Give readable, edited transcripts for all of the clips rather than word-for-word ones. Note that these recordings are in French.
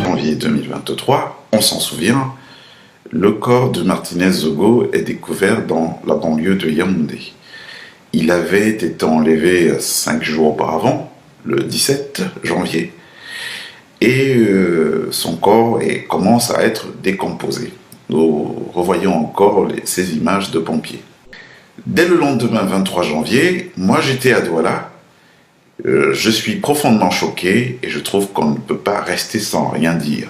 Janvier 2023, on s'en souvient, le corps de Martinez Zogo est découvert dans la banlieue de Yaoundé. Il avait été enlevé 5 jours auparavant, le 17 janvier, et son corps commence à être décomposé. Nous revoyons encore ces images de pompiers. Dès le lendemain 23 janvier, moi j'étais à Douala. Je suis profondément choqué et je trouve qu'on ne peut pas rester sans rien dire.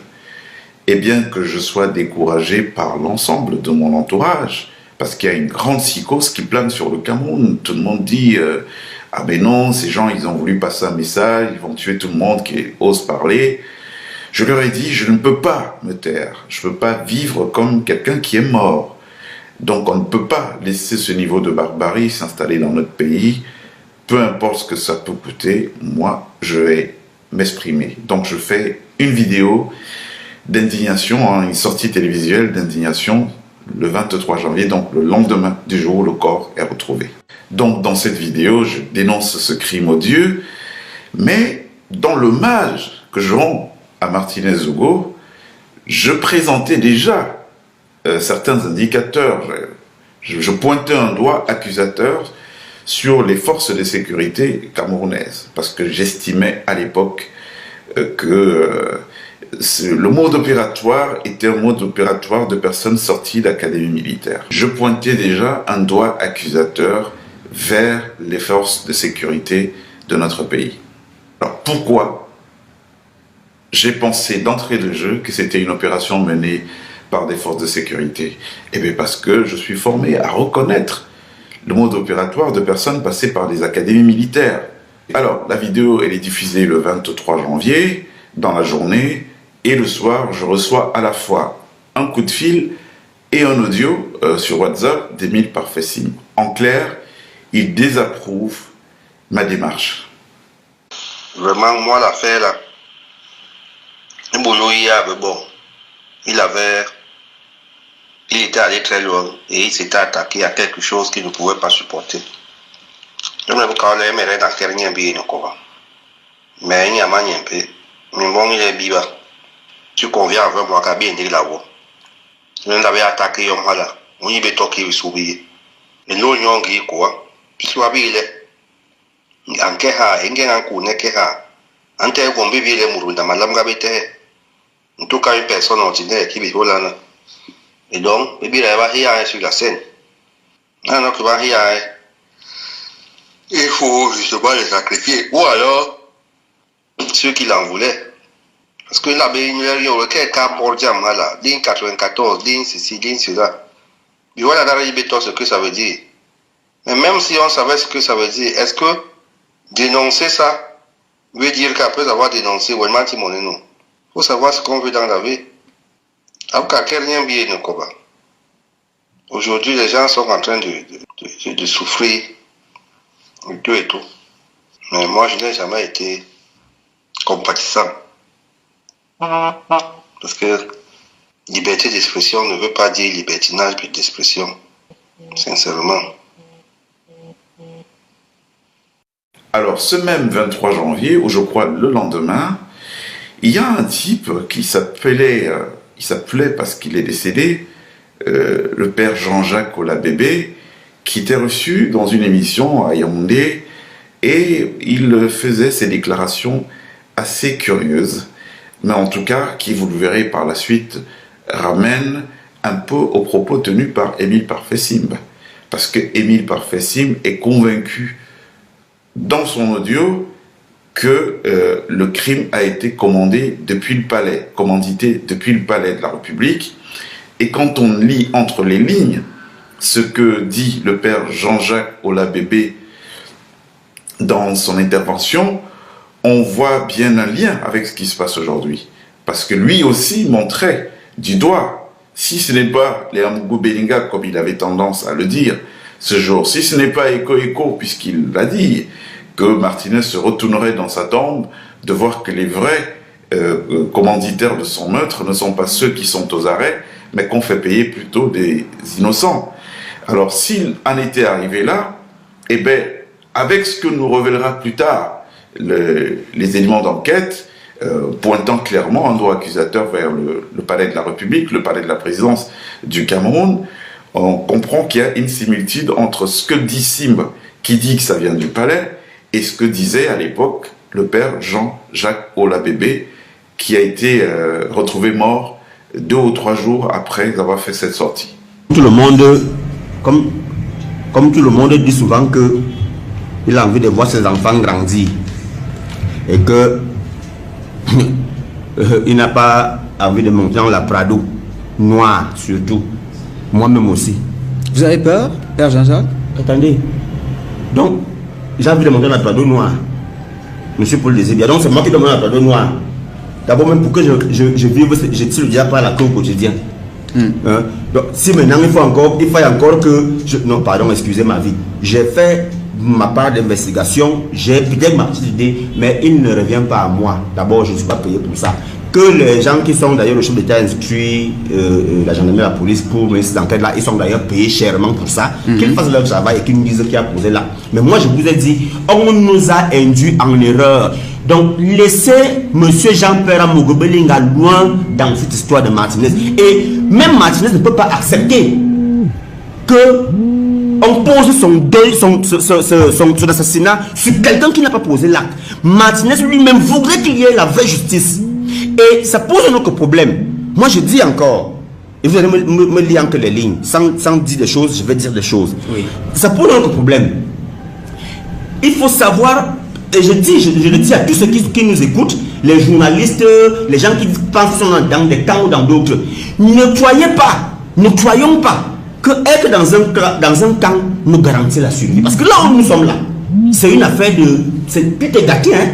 Et bien que je sois découragé par l'ensemble de mon entourage, parce qu'il y a une grande psychose qui plane sur le Cameroun, tout le monde dit ah ben non, ces gens ils ont voulu passer un message, ils vont tuer tout le monde qui ose parler. Je leur ai dit, je ne peux pas me taire, je ne peux pas vivre comme quelqu'un qui est mort. Donc on ne peut pas laisser ce niveau de barbarie s'installer dans notre pays. Peu importe ce que ça peut coûter, moi, je vais m'exprimer. Donc, je fais une vidéo d'indignation, une sortie télévisuelle d'indignation le 23 janvier, donc le lendemain du jour où le corps est retrouvé. Donc, dans cette vidéo, je dénonce ce crime odieux, mais dans l'hommage que je rends à Martinez Zogo, je présentais déjà certains indicateurs. Je pointais un doigt accusateur sur les forces de sécurité camerounaises, parce que j'estimais à l'époque que le mode opératoire était un mode opératoire de personnes sorties d'académie militaire. Je pointais déjà un doigt accusateur vers les forces de sécurité de notre pays. Alors pourquoi j'ai pensé d'entrée de jeu que c'était une opération menée par des forces de sécurité? Eh bien parce que je suis formé à reconnaître le mode opératoire de personnes passées par les académies militaires. Alors, la vidéo, elle est diffusée le 23 janvier, dans la journée, et le soir, je reçois à la fois un coup de fil et un audio sur WhatsApp d'Émile Parfait-Sim. En clair, il désapprouve ma démarche. Vraiment, moi, l'affaire là, il était allé très loin et il s'était attaqué à quelque chose qu'il ne pouvait pas supporter. Je me dis qu'il aimerait dans rien bien encore. Mais il n'y a pas rien peu. Mais bon, il est biba. Tu conviens avec moi qu'à bien dire là-haut. Je l'avais attaqué un malade. On y veut toquer soubi. Et l'eau n'y a quoi. Puis soit bien il est. En keha, il y a un coup ne keha. En terre qu'on vit les mourous dans ma langue habitée. En tout cas, une personne ordinaire qui vit au lana. Et donc, il va sur la scène. Alors, il faut justement les sacrifier. Ou alors, ceux qui l'en voulaient. Parce que là, il y a eu quelqu'un pour dire, là, ligne 94, ligne ceci, ligne cela. Et voilà, dans le ce que ça veut dire. Mais même si on savait ce que ça veut dire, est-ce que dénoncer ça veut dire qu'après avoir dénoncé, il faut savoir ce qu'on veut dans la vie. Aujourd'hui, les gens sont en train de souffrir et tout et tout. Mais moi, je n'ai jamais été compatissant. Parce que liberté d'expression ne veut pas dire libertinage d'expression. Sincèrement. Alors, ce même 23 janvier, ou je crois le lendemain, il y a un type qui s'appelait parce qu'il est décédé, le père Jean-Jacques Olabébé, qui était reçu dans une émission à Yaoundé et il faisait ses déclarations assez curieuses, mais en tout cas qui, vous le verrez par la suite, ramène un peu aux propos tenus par Émile Parfait-Sim, parce que Émile Parfait-Sim est convaincu dans son audio que le crime a été commandé depuis le palais, commandité depuis le palais de la République. Et quand on lit entre les lignes ce que dit le père Jean-Jacques Olabébé dans son intervention, on voit bien un lien avec ce qui se passe aujourd'hui. Parce que lui aussi montrait du doigt, si ce n'est pas les Amougou Belinga, comme il avait tendance à le dire ce jour, si ce n'est pas Éco, puisqu'il l'a dit, que Martinez se retournerait dans sa tombe, de voir que les vrais commanditaires de son meurtre ne sont pas ceux qui sont aux arrêts, mais qu'on fait payer plutôt des innocents. Alors s'il en était arrivé là, eh bien, avec ce que nous révélera plus tard les éléments d'enquête, pointant clairement un doigt accusateur vers le palais de la République, le palais de la présidence du Cameroun. On comprend qu'il y a une similitude entre ce que dit Simba, qui dit que ça vient du palais, et ce que disait à l'époque le père Jean-Jacques Olabébé, qui a été retrouvé mort 2 ou 3 jours après avoir fait cette sortie. Tout le monde, comme tout le monde dit souvent que il a envie de voir ses enfants grandir et que il n'a pas envie de monter dans la Prado noire surtout. Moi-même aussi. Vous avez peur, Père Jean-Jacques? Attendez. Donc, j'ai envie de monter dans la Prado noire. Monsieur Paul Désébia. Donc, c'est moi qui demande la Prado noire. D'abord, même pour que je vive, je tire le diable par la queue au quotidien. Hein? Donc, si maintenant il faut encore que non, pardon, excusez ma vie. J'ai fait ma part d'investigation, j'ai peut-être ma petite idée, mais il ne revient pas à moi. D'abord, je ne suis pas payé pour ça. Que les gens qui sont d'ailleurs le chef d'État inscrit, la gendarmerie, la police pour mener cette enquête-là, ils sont d'ailleurs payés chèrement pour ça, qu'ils fassent leur travail et qu'ils nous disent qui a posé là. Mais moi, je vous ai dit, on nous a induit en erreur. Donc, laissez M. Jean-Pierre Amogobelinga loin dans cette histoire de Martinez. Et même Martinez ne peut pas accepter que on pose son deuil, son assassinat sur quelqu'un qui n'a pas posé l'acte. Martinez lui-même voudrait qu'il y ait la vraie justice. Et ça pose un autre problème. Moi, je dis encore, et vous allez me lire entre les lignes, sans dire des choses, je vais dire des choses. Oui. Ça pose un autre problème. Il faut savoir, et je le dis à tous ceux qui nous écoutent, les journalistes, les gens qui pensent qu'ils sont dans des camps ou dans d'autres, ne croyons pas que être dans un camp nous garantit la survie. Parce que là où nous sommes là, c'est une affaire de... Tout est gâté, hein.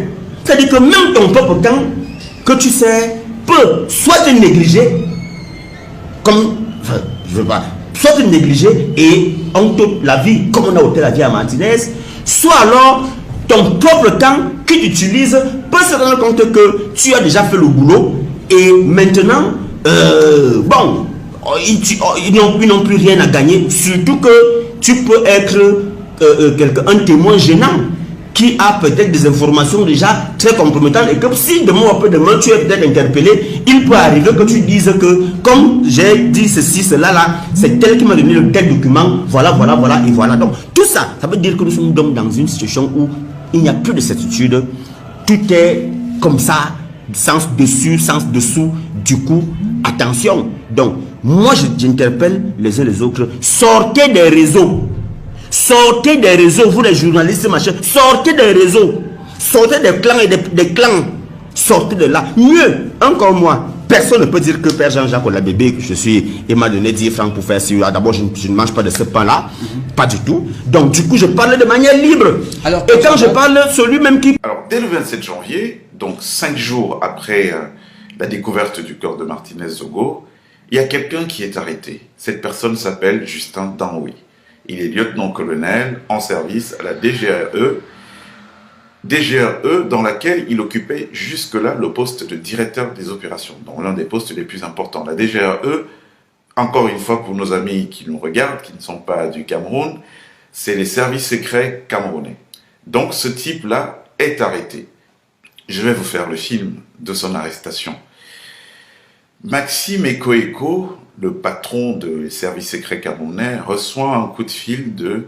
C'est-à-dire que même ton propre camp, que tu sais, peut soit te négliger, comme, enfin, je veux pas, soit te négliger et on t'ôte la vie, comme on a ôté la vie à Martinez, soit alors ton propre camp qui t'utilise peut se rendre compte que tu as déjà fait le boulot et maintenant, bon, ils n'ont plus rien à gagner, surtout que tu peux être un témoin gênant qui a peut-être des informations déjà très compromettantes et que si demain ou après-demain tu es peut-être interpellé, il peut arriver que tu dises que comme j'ai dit ceci, cela là, c'est tel qui m'a donné le tel document, voilà, et voilà. Donc tout ça, ça veut dire que nous sommes donc dans une situation où il n'y a plus de certitude, tout est comme ça, sens dessus, sens dessous, du coup, attention. Donc, moi j'interpelle les uns les autres, sortez des réseaux. Sortez des réseaux, vous les journalistes, machin, sortez des réseaux, sortez des clans et des clans, sortez de là. Mieux, encore moi, personne ne peut dire que Père Jean-Jacques Olabébé, que je suis, et m'a donné 10 francs pour faire ça. D'abord, je ne mange pas de ce pain-là, pas du tout. Donc, du coup, je parle de manière libre. Alors, et quand je parle, celui même qui... Alors, dès le 27 janvier, donc 5 jours après la découverte du corps de Martinez Zogo, il y a quelqu'un qui est arrêté. Cette personne s'appelle Justin Danhoui. Il est lieutenant-colonel en service à la DGRE dans laquelle il occupait jusque-là le poste de directeur des opérations, donc l'un des postes les plus importants. La DGRE, encore une fois pour nos amis qui nous regardent, qui ne sont pas du Cameroun, c'est les services secrets camerounais. Donc ce type-là est arrêté. Je vais vous faire le film de son arrestation. Maxime Eko, le patron des services secrets camerounais, reçoit un coup de fil de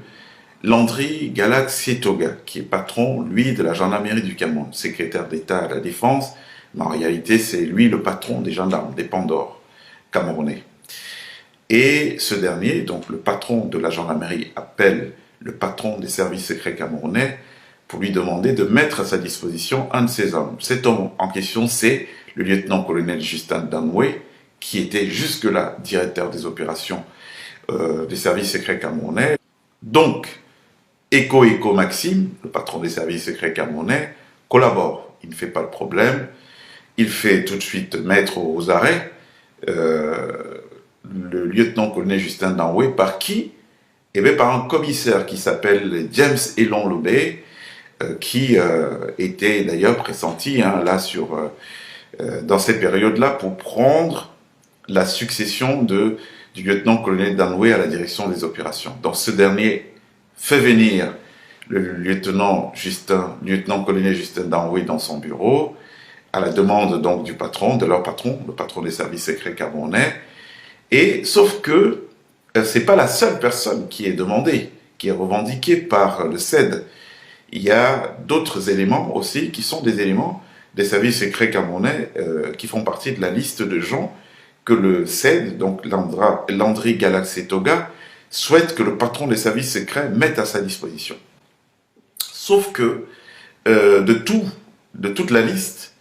Landry Galaxietoga, qui est patron, lui, de la gendarmerie du Cameroun, secrétaire d'État à la Défense, mais en réalité, c'est lui le patron des gendarmes, des Pandores camerounais. Et ce dernier, donc le patron de la gendarmerie, appelle le patron des services secrets camerounais pour lui demander de mettre à sa disposition un de ses hommes. Cet homme en question, c'est le lieutenant-colonel Justin Danhoui, qui était jusque-là directeur des opérations des services secrets camerounais. Donc, Eko Maxime, le patron des services secrets camerounais, collabore. Il ne fait pas le problème. Il fait tout de suite mettre aux arrêts le lieutenant-colonel Justin Danhoui, par qui? Eh bien, par un commissaire qui s'appelle James Elon Lobé, qui était d'ailleurs pressenti dans ces périodes-là pour prendre la succession du lieutenant-colonel Danhoui à la direction des opérations. Donc ce dernier fait venir le lieutenant-colonel Justin Danhoui dans son bureau, à la demande donc du patron, de leur patron, le patron des services secrets camerounais. Et sauf que c'est pas la seule personne qui est demandée, qui est revendiquée par le CED. Il y a d'autres éléments aussi qui sont des éléments des services secrets camerounais qui font partie de la liste de gens que le CED, donc Landry Galaxy Toga, souhaite que le patron des services secrets mette à sa disposition. Sauf que de toute la liste,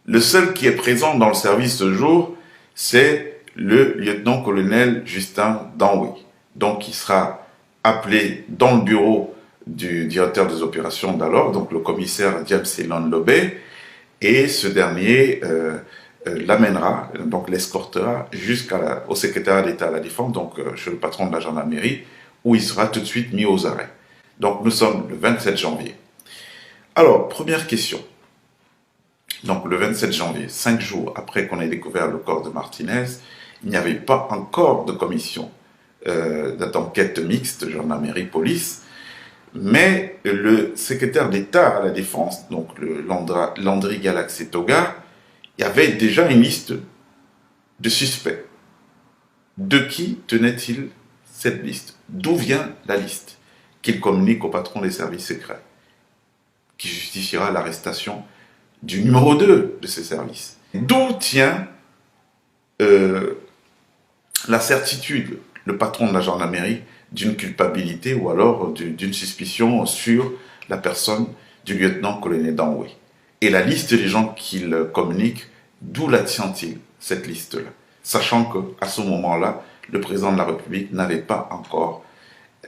le seul qui est présent dans le service ce jour, c'est le lieutenant-colonel Justin Danwe. Donc il sera appelé dans le bureau du directeur des opérations d'alors, donc le commissaire James Elon Lobé, et ce dernier l'amènera, donc l'escortera jusqu'au secrétariat d'État à la Défense, donc chez le patron de la gendarmerie, où il sera tout de suite mis aux arrêts. Donc nous sommes le 27 janvier. Alors, première question. Donc le 27 janvier, 5 jours après qu'on ait découvert le corps de Martinez, il n'y avait pas encore de commission d'enquête mixte, gendarmerie-police, mais le secrétaire d'État à la Défense, donc le Landry Galaxy Toga, il y avait déjà une liste de suspects. De qui tenait-il cette liste? D'où vient la liste qu'il communique au patron des services secrets, qui justifiera l'arrestation du numéro 2 de ces services? D'où tient la certitude, le patron de la gendarmerie, d'une culpabilité ou alors d'une suspicion sur la personne du lieutenant-colonel Danwe? Et la liste des gens qu'il communique, d'où la tient-il, cette liste-là? Sachant qu'à ce moment-là, le président de la République n'avait pas encore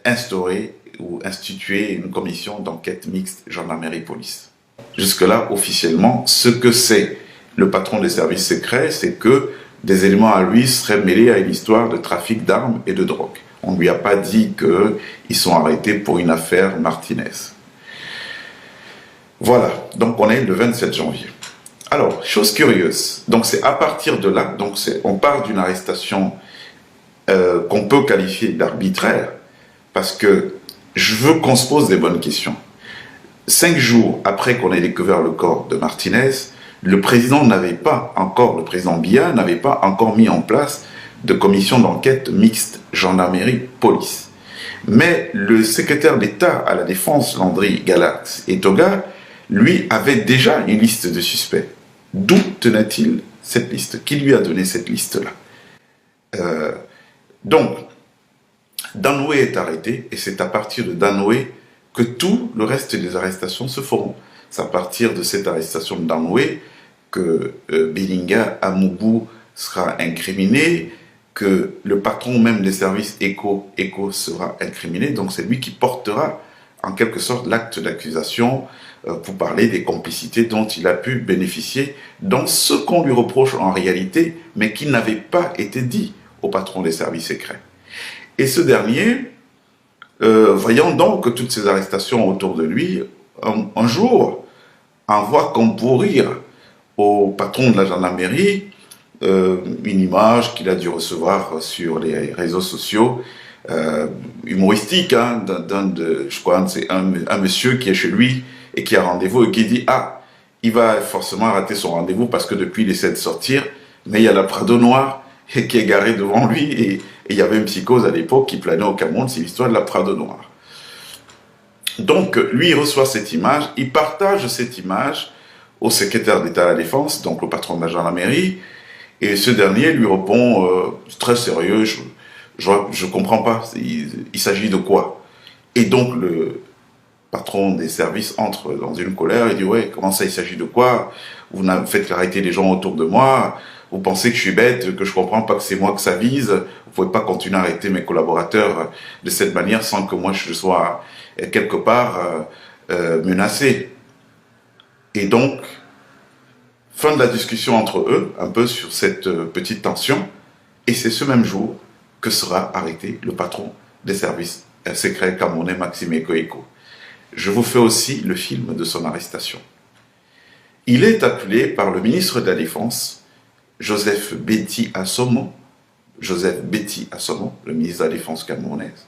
instauré ou institué une commission d'enquête mixte gendarmerie-police. Jusque-là, officiellement, ce que c'est le patron des services secrets, c'est que des éléments à lui seraient mêlés à une histoire de trafic d'armes et de drogue. On ne lui a pas dit qu'ils sont arrêtés pour une affaire Martinez. Voilà, donc on est le 27 janvier. Alors, chose curieuse, donc c'est à partir de là, donc on part d'une arrestation qu'on peut qualifier d'arbitraire, parce que je veux qu'on se pose des bonnes questions. 5 jours après qu'on ait découvert le corps de Martinez, le président le président Biya n'avait pas encore mis en place de commission d'enquête mixte gendarmerie-police. Mais le secrétaire d'État à la Défense, Landry Galaxy Toga, lui avait déjà une liste de suspects. D'où tenait-il cette liste? Qui lui a donné cette liste-là? Donc, Danwe est arrêté, et c'est à partir de Danwe que tout le reste des arrestations se feront. C'est à partir de cette arrestation de Danwe que Belinga Amougou sera incriminé, que le patron même des services ECHO sera incriminé, donc c'est lui qui portera en quelque sorte l'acte d'accusation pour parler des complicités dont il a pu bénéficier dans ce qu'on lui reproche en réalité, mais qui n'avait pas été dit au patron des services secrets. Et ce dernier, voyant donc toutes ces arrestations autour de lui, un jour envoie comme pour rire au patron de la gendarmerie une image qu'il a dû recevoir sur les réseaux sociaux, humoristique, hein, je crois c'est un monsieur qui est chez lui et qui a rendez-vous et qui dit « Ah, il va forcément rater son rendez-vous parce que depuis il essaie de sortir, mais il y a la Prado noire qui est garée devant lui et il y avait une psychose à l'époque qui planait au Cameroun, c'est l'histoire de la Prado noire. » Donc lui il reçoit cette image, il partage cette image au secrétaire d'État à la Défense, donc le patron de la gendarmerie, et ce dernier lui répond très sérieux, je comprends pas, il s'agit de quoi? Et donc le patron des services entre dans une colère et dit « Ouais, comment ça, il s'agit de quoi? Vous faites arrêter les gens autour de moi, vous pensez que je suis bête, que je comprends pas que c'est moi que ça vise, vous pouvez pas continuer à arrêter mes collaborateurs de cette manière sans que moi je sois quelque part menacé. » Et donc, fin de la discussion entre eux, un peu sur cette petite tension, et c'est ce même jour que sera arrêté le patron des services secrets camerounais, Maxime Eko. Je vous fais aussi le film de son arrestation. Il est appelé par le ministre de la Défense, Joseph Betty Assomo, le ministre de la Défense camerounaise.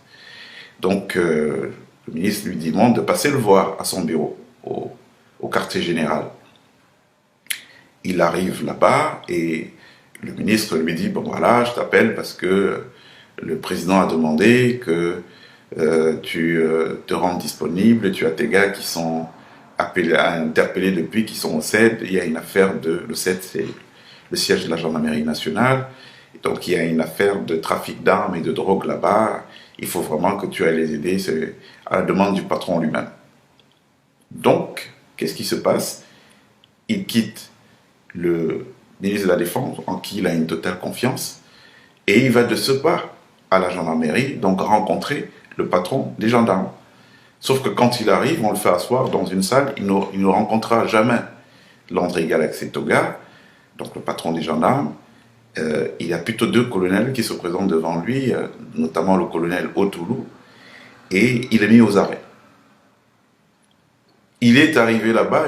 Donc, le ministre lui demande de passer le voir à son bureau, au quartier général. il arrive là-bas et le ministre lui dit, bon voilà, je t'appelle parce que le président a demandé que tu te rendes disponible, tu as tes gars qui sont interpellés depuis, qui sont au CED, il y a une affaire le CED, c'est le siège de la gendarmerie nationale, donc il y a une affaire de trafic d'armes et de drogue là-bas, il faut vraiment que tu ailles les aider, c'est à la demande du patron lui-même. Donc, qu'est-ce qui se passe? Il quitte le ministre de la Défense, en qui il a une totale confiance, et il va de ce pas à la gendarmerie, donc rencontrer le patron des gendarmes. Sauf que quand il arrive, on le fait asseoir dans une salle, il ne rencontrera jamais l'André Galaxy Toga, donc le patron des gendarmes. Il y a plutôt 2 colonels qui se présentent devant lui, notamment le colonel Otoulou, et il est mis aux arrêts. Il est arrivé là-bas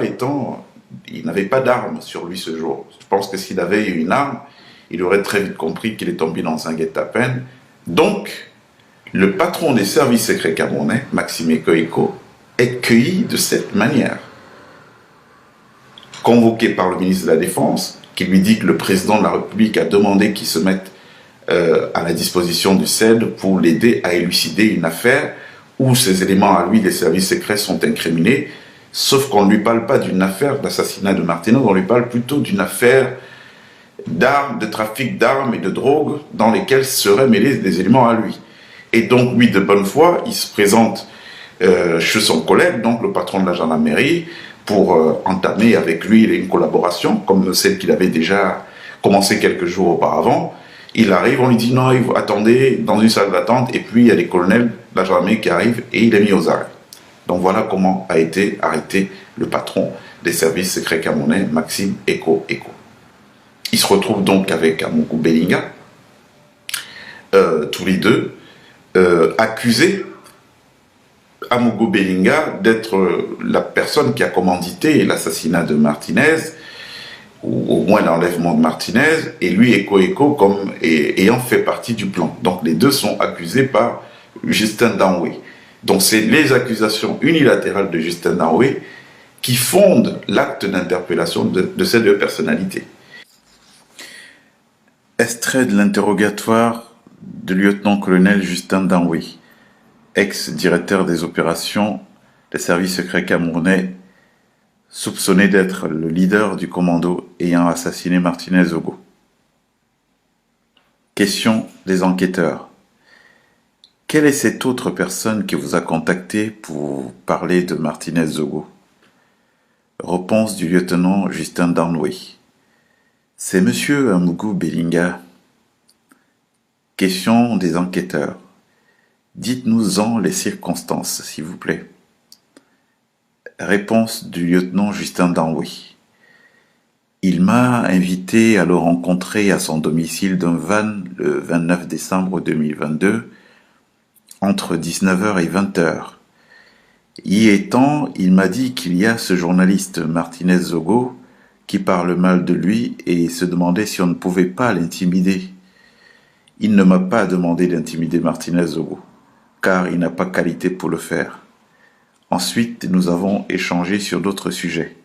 il n'avait pas d'arme sur lui ce jour. Je pense que s'il avait eu une arme, il aurait très vite compris qu'il est tombé dans un guet-apens. Donc, le patron des services secrets camerounais, Maxime Eko, est cueilli de cette manière. Convoqué par le ministre de la Défense, qui lui dit que le président de la République a demandé qu'il se mette à la disposition du CED pour l'aider à élucider une affaire où ses éléments à lui des services secrets sont incriminés, sauf qu'on ne lui parle pas d'une affaire d'assassinat de Martinez, on lui parle plutôt d'une affaire d'armes, de trafic d'armes et de drogue dans lesquelles seraient mêlés des éléments à lui. Et donc, lui, de bonne foi, il se présente chez son collègue, donc le patron de la gendarmerie, pour entamer avec lui une collaboration, comme celle qu'il avait déjà commencé quelques jours auparavant. Il arrive, on lui dit non, attendez dans une salle d'attente, et puis il y a les colonels de la gendarmerie qui arrivent, et il est mis aux arrêts. Donc voilà comment a été arrêté le patron des services secrets camerounais, Maxime Eko. Il se retrouve donc avec Amougou Belinga, tous les deux, accusés, Amougou Belinga d'être la personne qui a commandité l'assassinat de Martinez, ou au moins l'enlèvement de Martinez, et lui, Eko, comme ayant fait partie du plan. Donc les deux sont accusés par Justin Danoué. Donc c'est les accusations unilatérales de Justin Danoué qui fondent l'acte d'interpellation de ces 2 personnalités. Extrait de l'interrogatoire du lieutenant-colonel Justin Danoué, ex-directeur des opérations des services secrets camerounais, soupçonné d'être le leader du commando ayant assassiné Martinez Zogo. Question des enquêteurs. Quelle est cette autre personne qui vous a contacté pour parler de Martinez Zogo? Réponse du lieutenant Justin Danoué. C'est monsieur Amougou Belinga. Question des enquêteurs. Dites-nous-en les circonstances, s'il vous plaît. Réponse du lieutenant Justin Danoué. Il m'a invité à le rencontrer à son domicile d'un van le 29 décembre 2022 entre 19h et 20h. Y étant, il m'a dit qu'il y a ce journaliste Martinez Zogo qui parle mal de lui et se demandait si on ne pouvait pas l'intimider. Il ne m'a pas demandé d'intimider Martinez Zogo, car il n'a pas qualité pour le faire. Ensuite, nous avons échangé sur d'autres sujets.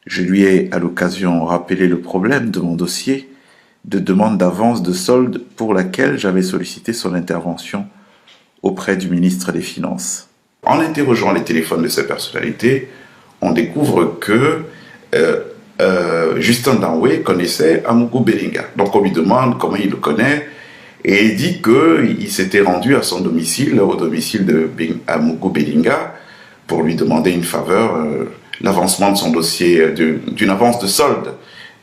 Je lui ai à l'occasion rappelé le problème de mon dossier de demande d'avance de solde pour laquelle j'avais sollicité son intervention auprès du ministre des Finances. En interrogeant les téléphones de ces personnalités, on découvre que Justin Danoué connaissait Amougou Belinga. Donc on lui demande comment il le connaît, et il dit qu'il s'était rendu à son domicile, au domicile de Amougou Belinga, pour lui demander une faveur, l'avancement de son dossier, d'une avance de solde.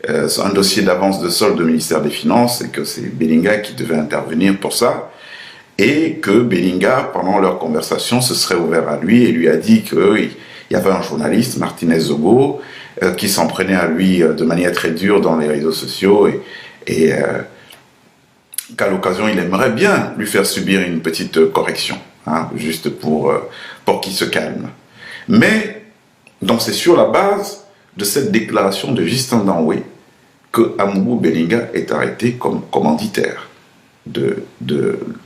Un dossier d'avance de solde au ministère des Finances, et que c'est Belinga qui devait intervenir pour ça. Et que Belinga, pendant leur conversation, se serait ouvert à lui et lui a dit qu'il y avait un journaliste, Martinez Zogo, qui s'en prenait à lui de manière très dure dans les réseaux sociaux et qu'à l'occasion, il aimerait bien lui faire subir une petite correction, hein, juste pour qu'il se calme. Mais, donc c'est sur la base de cette déclaration de Justin Danoué que Amougou Belinga est arrêté comme commanditaire.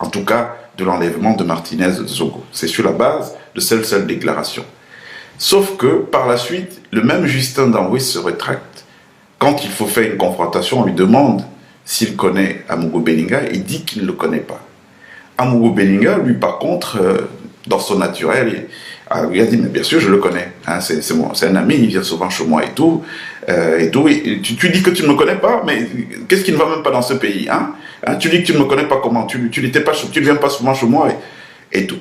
En tout cas, de l'enlèvement de Martinez Zogo. C'est sur la base de cette seule déclaration. Sauf que, par la suite, le même Justin Danoué se rétracte quand il faut faire une confrontation, on lui demande s'il connaît Amougou Bellinga, il dit qu'il ne le connaît pas. Amougou Bellinga, lui, par contre, dans son naturel, il a dit, mais bien sûr, je le connais. Hein, c'est un ami, il vient souvent chez moi et tout. Et tu dis que tu ne me connais pas, mais qu'est-ce qui ne va même pas dans ce pays, hein? Tu dis que tu ne me connais pas comment? Tu ne viens pas souvent chez moi et tout.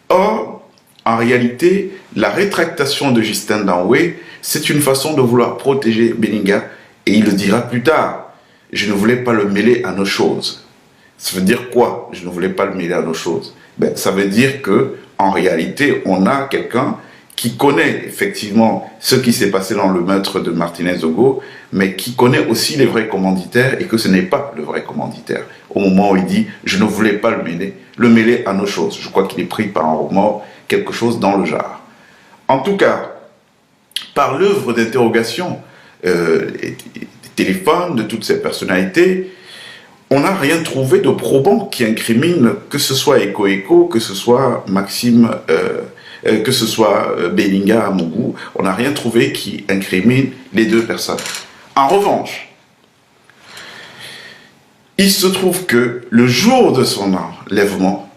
Or, en réalité, la rétractation de Justin Danoué, c'est une façon de vouloir protéger Bellinga. Et il le dira plus tard. Je ne voulais pas le mêler à nos choses. Ça veut dire quoi? Je ne voulais pas le mêler à nos choses. Ben, ça veut dire que, en réalité, on a quelqu'un qui connaît effectivement ce qui s'est passé dans le meurtre de Martinez Ogo, mais qui connaît aussi les vrais commanditaires et que ce n'est pas le vrai commanditaire. Au moment où il dit « je ne voulais pas le mêler à nos choses ». Je crois qu'il est pris par un remords, quelque chose dans le genre. En tout cas, par l'œuvre d'interrogation, des téléphones de toutes ces personnalités, on n'a rien trouvé de probant qui incrimine que ce soit Eko, que ce soit Maxime, que ce soit Bellinga, Amougou. On n'a rien trouvé qui incrimine les deux personnes. En revanche, il se trouve que le jour de son enlèvement,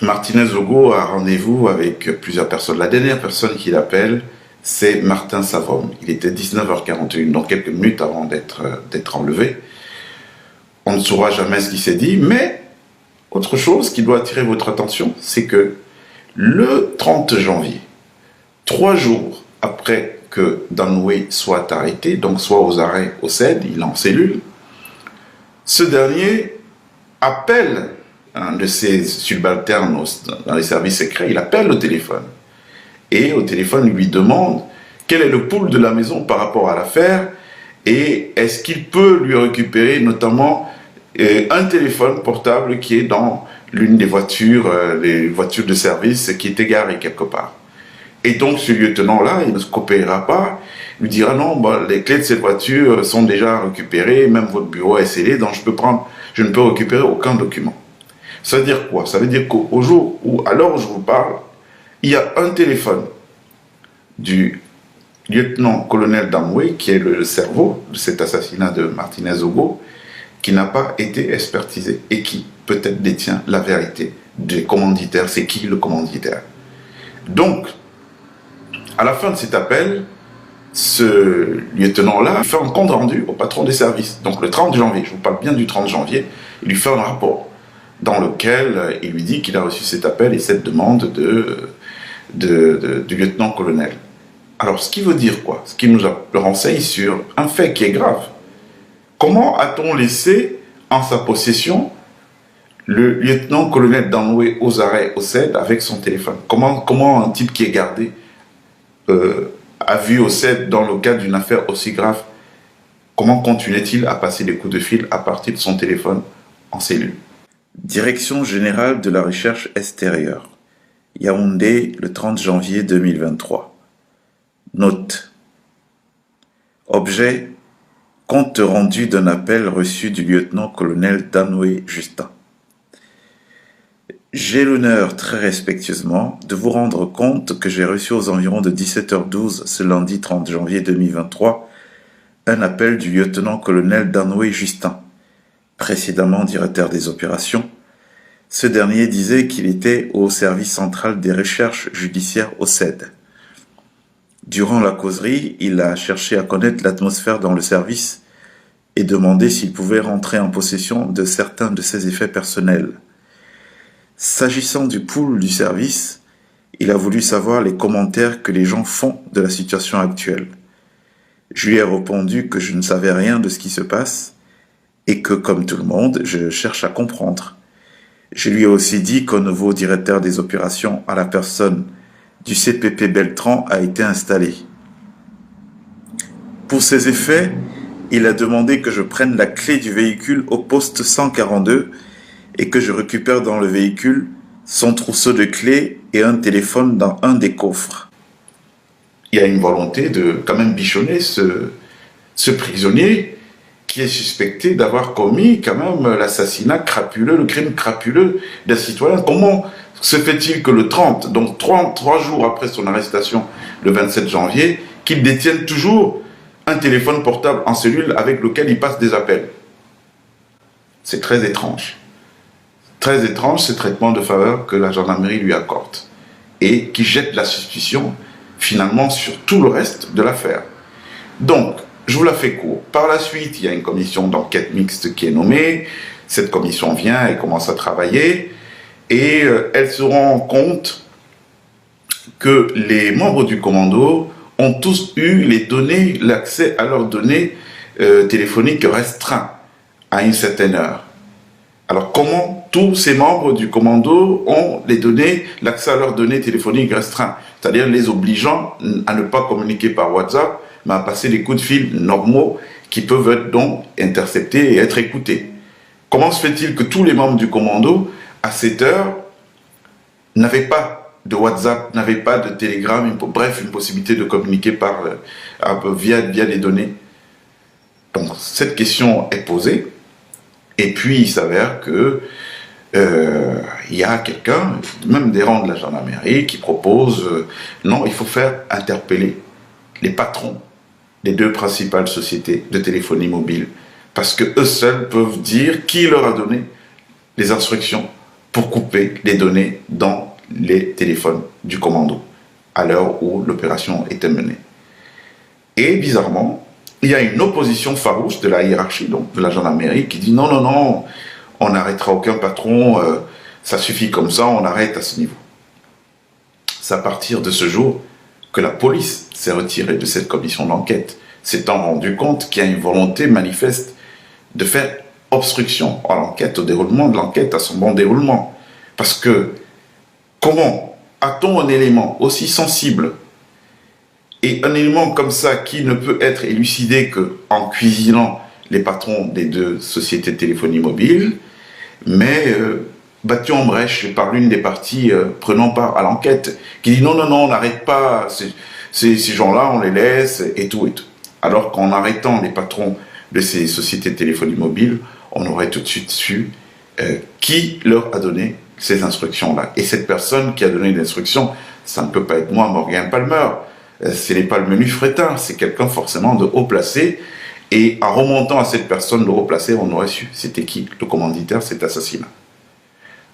Martinez Ogo a rendez-vous avec plusieurs personnes. La dernière personne qu'il appelle, c'est Martin Savom. Il était 19h41, donc quelques minutes avant d'être enlevé. On ne saura jamais ce qui s'est dit, mais autre chose qui doit attirer votre attention, c'est que le 30 janvier, 3 jours après que Danoué soit arrêté, donc soit aux arrêts au CED, il est en cellule, ce dernier appelle un de ses subalternes dans les services secrets, il appelle au téléphone. Et au téléphone, il lui demande quel est le pouls de la maison par rapport à l'affaire et est-ce qu'il peut lui récupérer notamment un téléphone portable qui est dans l'une des voitures, les voitures de service qui est égarée quelque part. Et donc ce lieutenant-là, il ne se coopérera pas, il lui dira non, les clés de cette voiture sont déjà récupérées, même votre bureau est scellé, donc je ne peux récupérer aucun document. Ça veut dire quoi? Ça veut dire qu'au jour où, à l'heure où je vous parle, il y a un téléphone du lieutenant-colonel Danoué, qui est le cerveau de cet assassinat de Martinez Ogo, qui n'a pas été expertisé et qui peut-être détient la vérité des commanditaires. C'est qui le commanditaire? Donc, à la fin de cet appel, ce lieutenant-là fait un compte rendu au patron des services. Donc le 30 janvier, je vous parle bien du 30 janvier, il lui fait un rapport dans lequel il lui dit qu'il a reçu cet appel et cette demande du lieutenant-colonel. Alors, ce qui veut dire quoi? Ce qui nous renseigne sur un fait qui est grave. Comment a-t-on laissé en sa possession le lieutenant-colonel Danoué aux arrêts au CED avec son téléphone? Comment un type qui est gardé a vu au CED dans le cadre d'une affaire aussi grave? Comment continuait-il à passer des coups de fil à partir de son téléphone en cellule? Direction générale de la recherche extérieure. Yaoundé, le 30 janvier 2023. Note. Objet. Compte rendu d'un appel reçu du lieutenant-colonel Danoué Justin. J'ai l'honneur, très respectueusement, de vous rendre compte que j'ai reçu aux environs de 17h12 ce lundi 30 janvier 2023 un appel du lieutenant-colonel Danoué Justin, précédemment directeur des opérations. Ce dernier disait qu'il était au service central des recherches judiciaires au CED. Durant la causerie, il a cherché à connaître l'atmosphère dans le service et demandé s'il pouvait rentrer en possession de certains de ses effets personnels. S'agissant du pool du service, il a voulu savoir les commentaires que les gens font de la situation actuelle. Je lui ai répondu que je ne savais rien de ce qui se passe et que, comme tout le monde, je cherche à comprendre. Je lui ai aussi dit qu'un nouveau directeur des opérations à la personne du CPP Beltran a été installé. Pour ces effets, il a demandé que je prenne la clé du véhicule au poste 142 et que je récupère dans le véhicule son trousseau de clés et un téléphone dans un des coffres. Il y a une volonté de quand même bichonner ce prisonnier qui est suspecté d'avoir commis quand même l'assassinat crapuleux, le crime crapuleux d'un citoyen. Comment se fait-il que le 30, donc 3 jours après son arrestation, le 27 janvier, qu'il détienne toujours un téléphone portable en cellule avec lequel il passe des appels. C'est très étrange. Très étrange ce traitement de faveur que la gendarmerie lui accorde et qui jette la suspicion finalement sur tout le reste de l'affaire. Donc, je vous la fais court. Par la suite, il y a une commission d'enquête mixte qui est nommée. Cette commission vient et commence à travailler et elle se rend compte que les membres du commando ont tous eu l'accès à leurs données téléphoniques restreints à une certaine heure. Alors comment tous ces membres du commando ont l'accès à leurs données téléphoniques restreints, c'est-à-dire les obligeant à ne pas communiquer par WhatsApp, mais à passer des coups de fil normaux qui peuvent être donc interceptés et être écoutés. Comment se fait-il que tous les membres du commando, à cette heure, n'avaient pas de WhatsApp, n'avaient pas de Telegram, bref, une possibilité de communiquer via des données? Donc cette question est posée. Et puis, il s'avère que y a quelqu'un, même des rangs de la gendarmerie, qui propose non, il faut faire interpeller les patrons des 2 principales sociétés de téléphonie mobile, parce que eux seuls peuvent dire qui leur a donné les instructions pour couper les données dans les téléphones du commando, à l'heure où l'opération était menée. Et bizarrement, il y a une opposition farouche de la hiérarchie, donc de la gendarmerie, qui dit non, non, non, on n'arrêtera aucun patron, ça suffit comme ça, on arrête à ce niveau. C'est à partir de ce jour que la police s'est retirée de cette commission d'enquête, s'étant rendu compte qu'il y a une volonté manifeste de faire obstruction à l'enquête, au déroulement de l'enquête, à son bon déroulement. Parce que comment a-t-on un élément aussi sensible et un élément comme ça qui ne peut être élucidé qu'en cuisinant les patrons des 2 sociétés de téléphonie mobile, mais battu en brèche par l'une des parties prenant part à l'enquête, qui dit non, non, non, on n'arrête pas, ces gens-là, on les laisse, et tout, et tout. Alors qu'en arrêtant les patrons de ces sociétés de téléphonie mobile, on aurait tout de suite su qui leur a donné ces instructions-là. Et cette personne qui a donné l'instruction, ça ne peut pas être moi, Morgan Palmer. Ce n'est pas le menu Fretin, c'est quelqu'un forcément de haut placé. Et en remontant à cette personne de haut placé, on aurait su c'était qui le commanditaire de cet assassinat.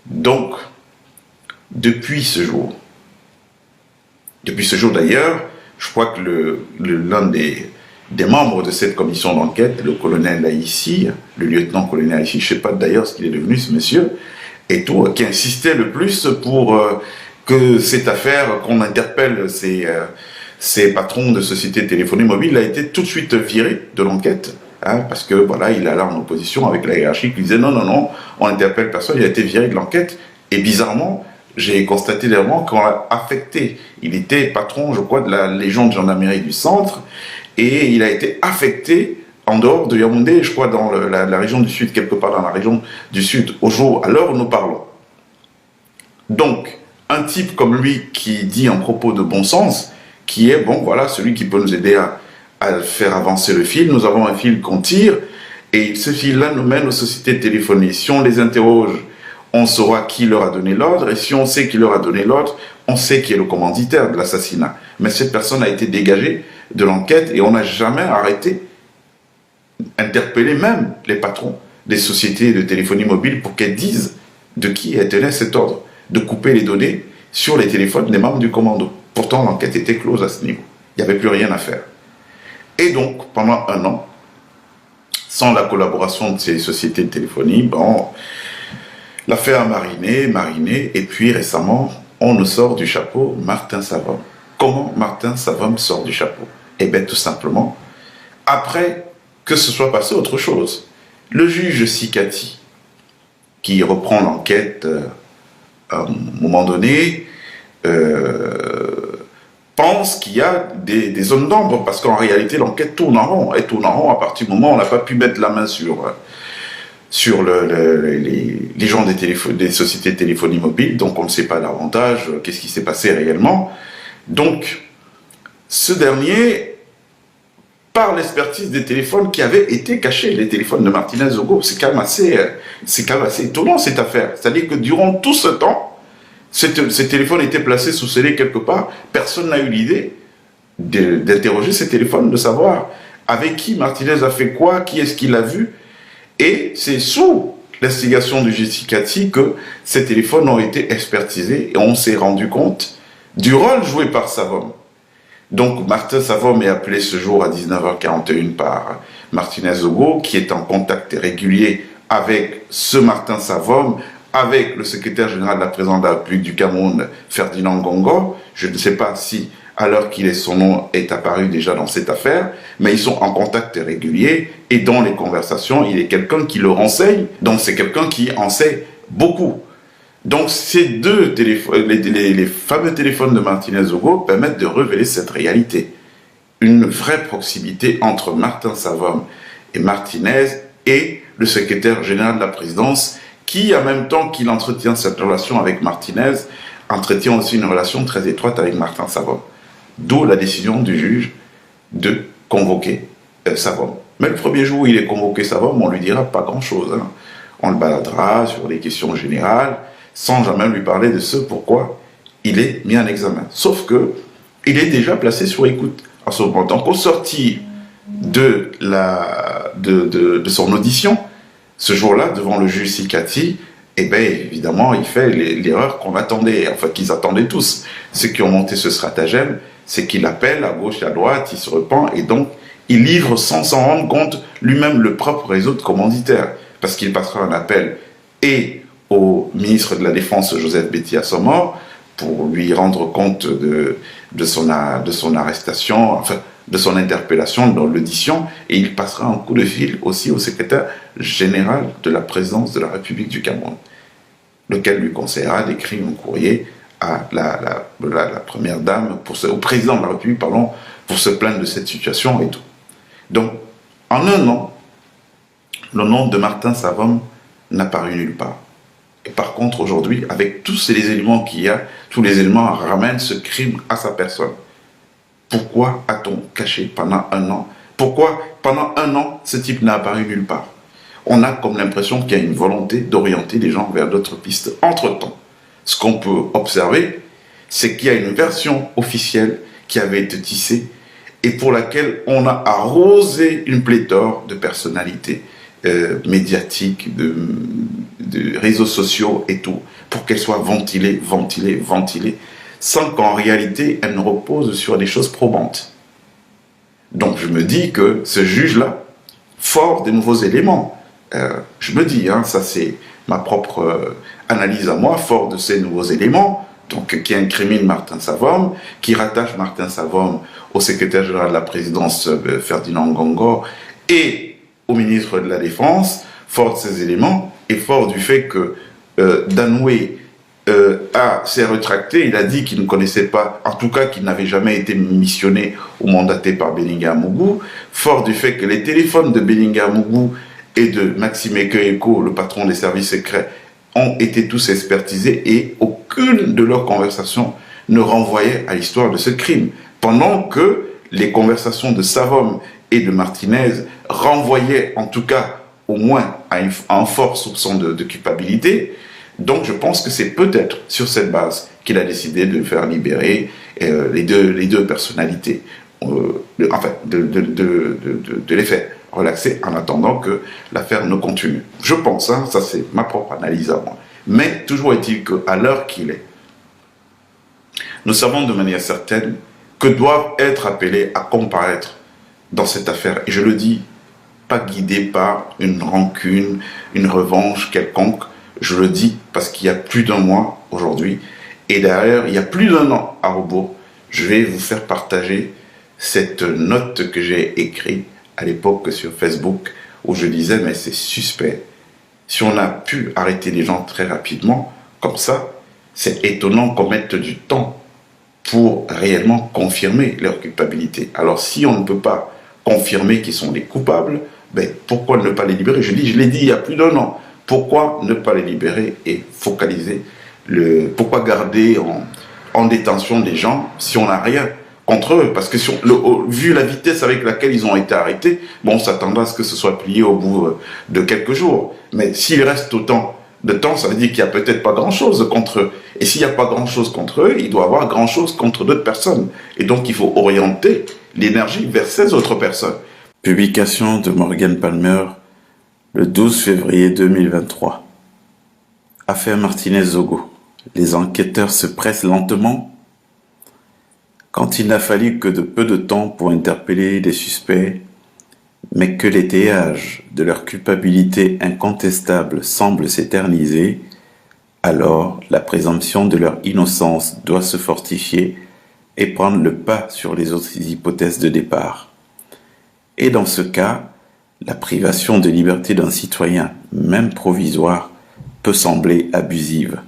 Donc, depuis ce jour d'ailleurs, je crois que l'un des membres de cette commission d'enquête, le colonel Aïssi, le lieutenant-colonel Aïssi, je ne sais pas d'ailleurs ce qu'il est devenu ce monsieur, et tout, qui insistait le plus pour que cette affaire, qu'on interpelle ces patrons de sociétés de téléphonie mobile, a été tout de suite viré de l'enquête, hein, parce que voilà, il est là en opposition avec la hiérarchie qui disait non, non, non, on n'interpelle personne, il a été viré de l'enquête, et bizarrement, j'ai constaté dernièrement qu'on l'a affecté. Il était patron, je crois, de la Légion de gendarmerie du centre, et il a été affecté en dehors de Yaoundé, je crois dans la région du Sud, quelque part dans la région du Sud, à l'heure où nous parlons. Donc, un type comme lui qui dit un propos de bon sens, qui est, bon, voilà, celui qui peut nous aider à faire avancer le fil. Nous avons un fil qu'on tire, et ce fil-là nous mène aux sociétés de téléphonie. Si on les interroge, on saura qui leur a donné l'ordre, et si on sait qui leur a donné l'ordre, on sait qui est le commanditaire de l'assassinat. Mais cette personne a été dégagée de l'enquête, et on n'a jamais arrêté, interpellé même les patrons des sociétés de téléphonie mobile pour qu'elles disent de qui était cet ordre de couper les données sur les téléphones des membres du commando. Pourtant, l'enquête était close à ce niveau. Il n'y avait plus rien à faire. Et donc, pendant 1 an, sans la collaboration de ces sociétés de téléphonie, bon, l'affaire a mariné, et puis récemment, on nous sort du chapeau Martin Savom. Comment Martin Savom sort du chapeau? Eh bien, tout simplement, après que ce soit passé autre chose. Le juge Sikati, qui reprend l'enquête à un moment donné, pense qu'il y a des zones d'ombre, parce qu'en réalité, l'enquête tourne en rond. Elle tourne en rond à partir du moment où on n'a pas pu mettre la main sur les gens des sociétés de téléphonie mobile, donc on ne sait pas davantage qu'est-ce qui s'est passé réellement. Donc, ce dernier, par l'expertise des téléphones qui avaient été cachés, les téléphones de Martinez Zogo, c'est quand même assez étonnant cette affaire. C'est-à-dire que durant tout ce temps, ces téléphones étaient placés sous scellé quelque part, personne n'a eu l'idée d'interroger ces téléphones, de savoir avec qui Martinez a fait quoi, qui est-ce qu'il a vu. Et c'est sous l'instigation du juge Kati que ces téléphones ont été expertisés et on s'est rendu compte du rôle joué par Savom. Donc Martin Savom est appelé ce jour à 19h41 par Martinez Zogo, qui est en contact régulier avec ce Martin Savom, avec le secrétaire général de la présidence de la République du Cameroun, Ferdinand Ngongo. Je ne sais pas si, à l'heure qu'il est, son nom est apparu déjà dans cette affaire, mais ils sont en contact régulier et dans les conversations, il est quelqu'un qui le renseigne, donc c'est quelqu'un qui en sait beaucoup. Donc ces deux téléphones, les fameux téléphones de Martinez Zogo permettent de révéler cette réalité. Une vraie proximité entre Martin Savom et Martinez et le secrétaire général de la présidence qui, en même temps qu'il entretient cette relation avec Martinez, entretient aussi une relation très étroite avec Martin Savom. D'où la décision du juge de convoquer Savom. Mais le premier jour où il est convoqué Savom, on ne lui dira pas grand-chose. Hein. On le baladera sur les questions générales, sans jamais lui parler de ce pourquoi il est mis en examen. Sauf que il est déjà placé sur écoute en ce moment. Donc au sortir de son audition, ce jour-là, devant le juge Sikati, eh bien évidemment, il fait l'erreur qu'on attendait, enfin qu'ils attendaient tous. Ceux qui ont monté ce stratagème, c'est qu'il appelle à gauche et à droite, il se repent, et donc il livre sans s'en rendre compte lui-même le propre réseau de commanditaires, parce qu'il passera un appel et au ministre de la Défense, Joseph Betty Assomor, pour lui rendre compte de son arrestation, enfin de son interpellation dans l'audition, et il passera un coup de fil aussi au secrétaire général de la présidence de la République du Cameroun, lequel lui conseillera d'écrire un courrier à la première dame, au président de la République, pardon, pour se plaindre de cette situation et tout. Donc, en un an, le nom de Martin Savom n'a paru nulle part. Et par contre, aujourd'hui, avec tous les éléments qu'il y a, tous les éléments ramènent ce crime à sa personne. Pourquoi a-t-on caché pendant un an? Pourquoi, pendant un an, ce type n'a apparu nulle part? On a comme l'impression qu'il y a une volonté d'orienter les gens vers d'autres pistes. Entre-temps, ce qu'on peut observer, c'est qu'il y a une version officielle qui avait été tissée et pour laquelle on a arrosé une pléthore de personnalités médiatiques, de réseaux sociaux et tout, pour qu'elle soit ventilée, sans qu'en réalité, elle ne repose sur des choses probantes. Donc je me dis que ce juge-là, fort de nouveaux éléments, je me dis, hein, ça c'est ma propre analyse à moi, fort de ces nouveaux éléments, donc qui incrimine Martin Savom, qui rattache Martin Savom au secrétaire général de la présidence Ferdinand Ngongo et au ministre de la Défense, fort de ces éléments, et fort du fait que Danoué s'est rétracté, il a dit qu'il ne connaissait pas, en tout cas qu'il n'avait jamais été missionné ou mandaté par Beninga Mougou, fort du fait que les téléphones de Beninga Mougou et de Maxime Ekeko, le patron des services secrets, ont été tous expertisés et aucune de leurs conversations ne renvoyait à l'histoire de ce crime. Pendant que les conversations de Savom et de Martinez renvoyaient en tout cas au moins à un fort soupçon de culpabilité. Donc je pense que c'est peut-être sur cette base qu'il a décidé de faire libérer les deux personnalités, de les faire relaxer en attendant que l'affaire ne continue. Je pense, hein, ça c'est ma propre analyse à moi. Mais toujours est-il qu'à l'heure qu'il est, nous savons de manière certaine que doivent être appelés à comparaître dans cette affaire. Et je le dis, pas guidé par une rancune, une revanche quelconque. Je le dis parce qu'il y a plus d'un mois aujourd'hui, et derrière, il y a plus d'un an à rebours, je vais vous faire partager cette note que j'ai écrite à l'époque sur Facebook, où je disais, mais c'est suspect. Si on a pu arrêter les gens très rapidement, comme ça, c'est étonnant qu'on mette du temps pour réellement confirmer leur culpabilité. Alors si on ne peut pas confirmer qu'ils sont des coupables, ben, pourquoi ne pas les libérer? Je l'ai dit il y a plus d'un an. Pourquoi ne pas les libérer et focaliser pourquoi garder en détention des gens si on n'a rien contre eux? Parce que vu la vitesse avec laquelle ils ont été arrêtés, bon, on s'attendra à ce que ce soit plié au bout de quelques jours. Mais s'il reste autant de temps, ça veut dire qu'il n'y a peut-être pas grand-chose contre eux. Et s'il n'y a pas grand-chose contre eux, il doit y avoir grand-chose contre d'autres personnes. Et donc il faut orienter l'énergie vers ces autres personnes. Publication de Morgan Palmer le 12 février 2023. Affaire Martinez-Zogo. Les enquêteurs se pressent lentement. Quand il n'a fallu que de peu de temps pour interpeller les suspects, mais que l'étayage de leur culpabilité incontestable semble s'éterniser, alors la présomption de leur innocence doit se fortifier et prendre le pas sur les autres hypothèses de départ. Et dans ce cas, la privation de liberté d'un citoyen, même provisoire, peut sembler abusive.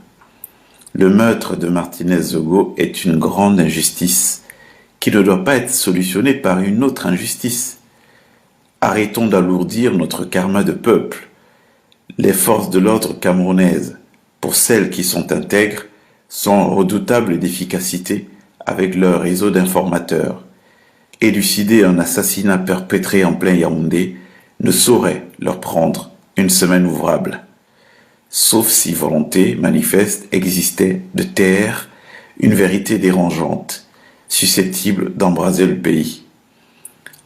Le meurtre de Martinez-Zogo est une grande injustice qui ne doit pas être solutionnée par une autre injustice. Arrêtons d'alourdir notre karma de peuple. Les forces de l'ordre camerounaises, pour celles qui sont intègres, sont redoutables d'efficacité avec leur réseau d'informateurs. Élucider un assassinat perpétré en plein Yaoundé ne saurait leur prendre une semaine ouvrable. Sauf si volonté manifeste existait de taire une vérité dérangeante, susceptible d'embraser le pays.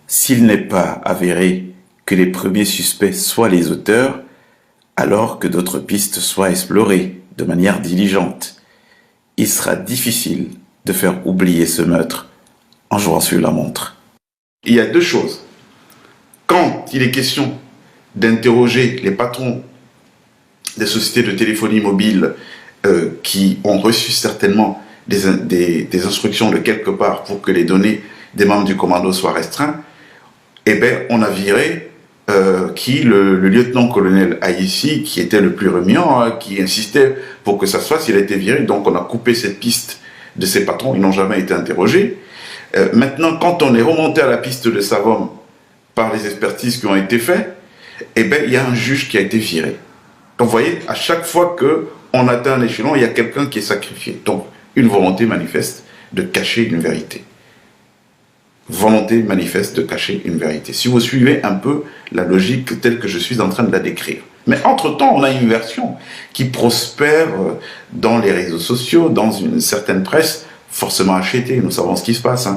S'il n'est pas avéré que les premiers suspects soient les auteurs, alors que d'autres pistes soient explorées de manière diligente, il sera difficile de faire oublier ce meurtre en jouant sur la montre. Il y a deux choses. Quand il est question d'interroger les patrons des sociétés de téléphonie mobile qui ont reçu certainement des instructions de quelque part pour que les données des membres du commando soient restreintes, eh bien, on a viré le lieutenant-colonel Aïssi, qui était le plus remuant, qui insistait pour que ça se fasse, il a été viré, donc on a coupé cette piste de ces patrons, ils n'ont jamais été interrogés. Maintenant, quand on est remonté à la piste de Savom par les expertises qui ont été faites, eh bien, il y a un juge qui a été viré. Donc, vous voyez, à chaque fois qu'on atteint un échelon, il y a quelqu'un qui est sacrifié. Donc, une volonté manifeste de cacher une vérité. Volonté manifeste de cacher une vérité. Si vous suivez un peu la logique telle que je suis en train de la décrire. Mais entre-temps, on a une version qui prospère dans les réseaux sociaux, dans une certaine presse, forcément achetée. Nous savons ce qui se passe.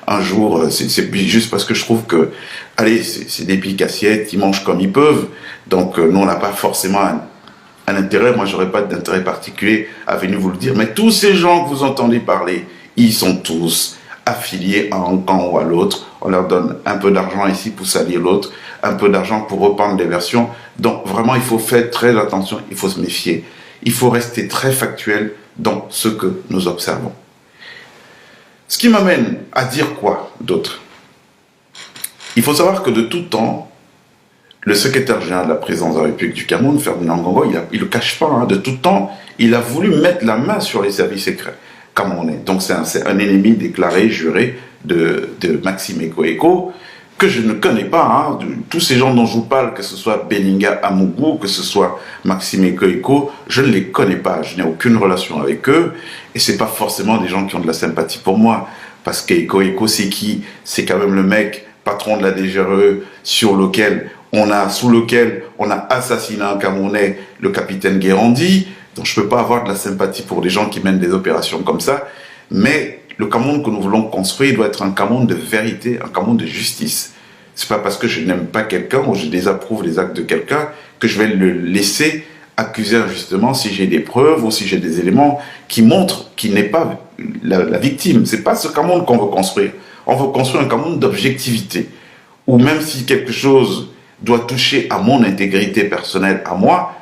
Un jour, c'est juste parce que je trouve que, allez, c'est des piques assiettes, ils mangent comme ils peuvent. Donc, nous, on n'a pas forcément un intérêt. Moi, j'aurais pas d'intérêt particulier à venir vous le dire. Mais tous ces gens que vous entendez parler, ils sont tous affiliés à un camp ou à l'autre. On leur donne un peu d'argent ici pour salir l'autre, un peu d'argent pour reprendre des versions. Donc, vraiment, il faut faire très attention, il faut se méfier. Il faut rester très factuel dans ce que nous observons. Ce qui m'amène à dire quoi d'autre? Il faut savoir que de tout temps, le secrétaire général de la présidence de la République du Cameroun, Ferdinand Ngongo, il ne le cache pas, de tout temps, il a voulu mettre la main sur les services secrets camerounais. Donc c'est un ennemi déclaré, juré de Maxime Eko, que je ne connais pas. Tous ces gens dont je vous parle, que ce soit Beninga Amougou, que ce soit Maxime Eko, je ne les connais pas. Je n'ai aucune relation avec eux. Et ce n'est pas forcément des gens qui ont de la sympathie pour moi. Parce qu'Eko, c'est qui? C'est quand même le mec, patron de la DGRE, sous lequel on a assassiné un Camerounais, le capitaine Guérandi. Donc je ne peux pas avoir de la sympathie pour des gens qui mènent des opérations comme ça. Mais le Cameroun que nous voulons construire doit être un Cameroun de vérité, un Cameroun de justice. Ce n'est pas parce que je n'aime pas quelqu'un ou je désapprouve les actes de quelqu'un que je vais le laisser accuser injustement si j'ai des preuves ou si j'ai des éléments qui montrent qu'il n'est pas la victime. Ce n'est pas ce Cameroun qu'on veut construire. On veut construire un Cameroun d'objectivité, où même si quelque chose doit toucher à mon intégrité personnelle, à moi,